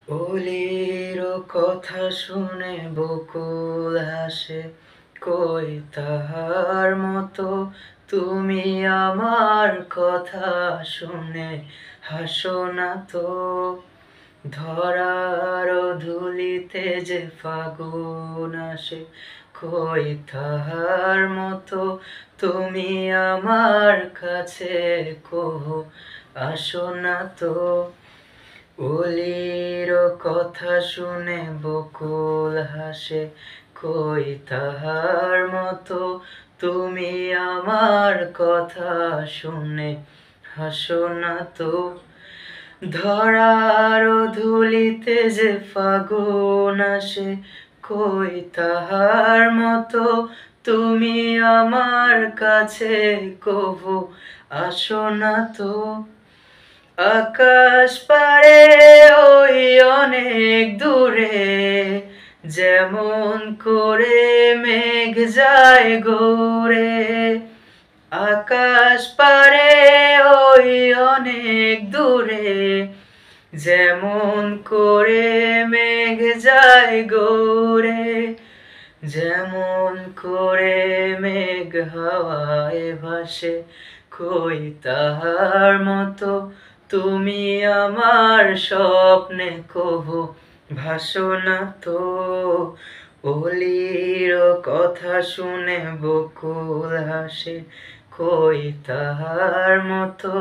অলির কথা শুনে বকুল হাসে, কই তাহার মতো তুমি আমার কথা শুনে হাসো না তো। ধরার ধুলিতে যে ফাগুন আসে, কই তাহার মতো তুমি আমার কাছে কহো আসো না তো। অলির কথা শুনে বকুল হাসে, কই তাহার মতো তুমি আমার কথা শুনে হাসো না তো। ধরার ধুলিতে যে ফাগুন আসে, কই তাহার মতো তুমি আমার কাছে কভু আসো না তো। আকাশ পারে ওই অনেক দূরে, যেমন করে মেঘ যায় গৌরে। আকাশ পারে ওই অনেক দূরে, যেমন করে মেঘ যায় গৌরে। যেমন করে মেঘ হাওয়ায় ভাসে, কই তাহার মতো তুমি আমার স্বপ্নে কভু ভাসো না তো। অলির কথা শুনে বকুল হাসে, কই তাহার মতো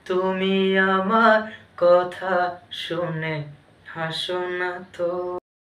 তুমি আমার কথা শুনে হাসো না তো।